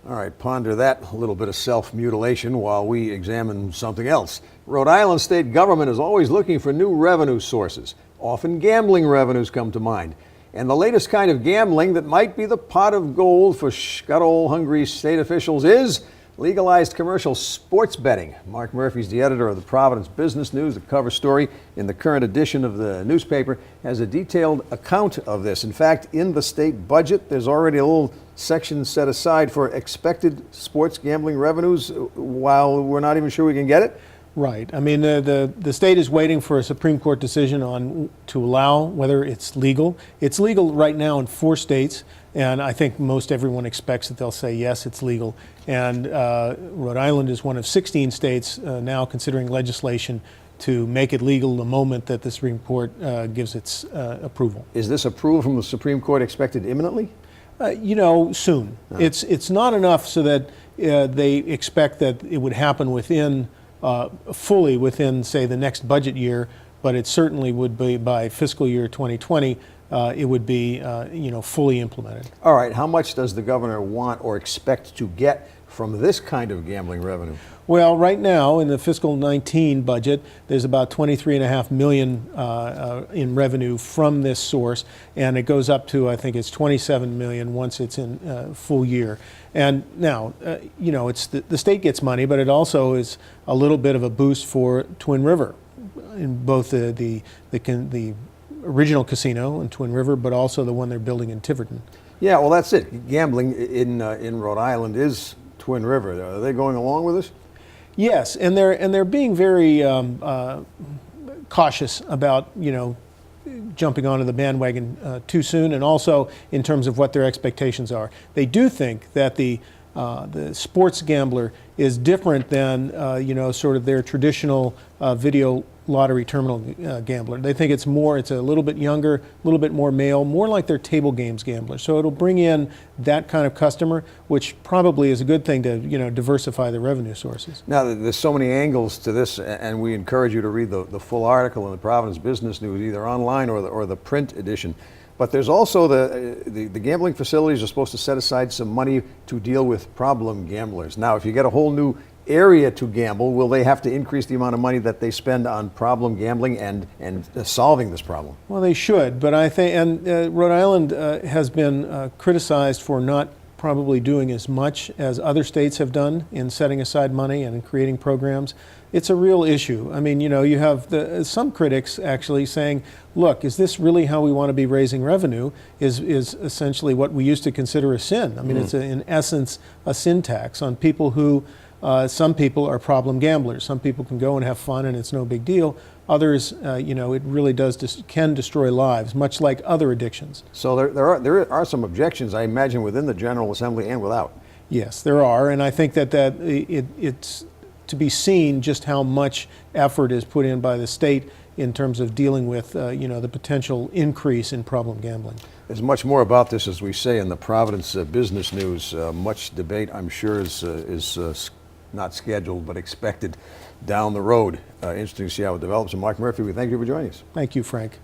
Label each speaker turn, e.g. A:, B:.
A: All right, ponder that a little bit of self-mutilation while we examine something else. Rhode Island state government is always looking for new revenue sources. Often gambling revenues come to mind. And the latest kind of gambling that might be the pot of gold for scuttle-hungry state officials is legalized commercial sports betting. Mark Murphy's the editor of the Providence Business News. The cover story in the current edition of the newspaper has a detailed account of this. In fact, in the state budget, there's already a little section set aside for expected sports gambling revenues while we're not even sure we can get it.
B: Right. I mean, the state is waiting for a Supreme Court decision on to allow whether it's legal. It's legal right now in 4 states, and I think most everyone expects that they'll say yes, it's legal. And Rhode Island is one of 16 states now considering legislation to make it legal the moment that the Supreme Court gives its approval.
A: Is this approval from the Supreme Court expected imminently?
B: Soon. It's not enough so that they expect that it would happen within fully within, say, the next budget year, but it certainly would be by fiscal year 2020. It would be, fully implemented.
A: All right. How much does the governor want or expect to get from this kind of gambling revenue?
B: Well, right now in the fiscal 19 budget, there's about $23.5 million in revenue from this source, and it goes up to, I think it's $27 million once it's in full year. And now, it's the state gets money, but it also is a little bit of a boost for Twin River, in both the original casino in Twin River, but also the one they're building in Tiverton.
A: Yeah, well, that's it. Gambling in Rhode Island is Twin River. Are they going along with this?
B: Yes, and they're being very cautious about jumping onto the bandwagon too soon, and also in terms of what their expectations are. They do think that the sports gambler is different than sort of their traditional video lottery terminal gambler. They think it's a little bit younger, a little bit more male, more like their table games gambler. So it'll bring in that kind of customer, which probably is a good thing to diversify the revenue sources.
A: Now, there's so many angles to this, and we encourage you to read the full article in the Providence Business News, either online or the print edition. But there's also the gambling facilities are supposed to set aside some money to deal with problem gamblers. Now, if you get a whole new area to gamble, will they have to increase the amount of money that they spend on problem gambling and solving this problem?
B: Well, they should, but I think, and Rhode Island has been criticized for not probably doing as much as other states have done in setting aside money and in creating programs. It's a real issue. I mean, you have some critics actually saying, look, is this really how we want to be raising revenue? Is essentially what we used to consider a sin. I mean, it's in essence a sin tax on people who, some people are problem gamblers. Some people can go and have fun and it's no big deal. Others, it really can destroy lives, much like other addictions.
A: So there are some objections, I imagine, within the General Assembly and without.
B: Yes, there are, and I think that it's to be seen just how much effort is put in by the state in terms of dealing with the potential increase in problem gambling.
A: There's much more about this, as we say, in the Providence Business News. Much debate, I'm sure, is not scheduled but expected down the road. Interesting to see how it develops. And Mark Murphy, we thank you for joining us.
B: Thank you, Frank.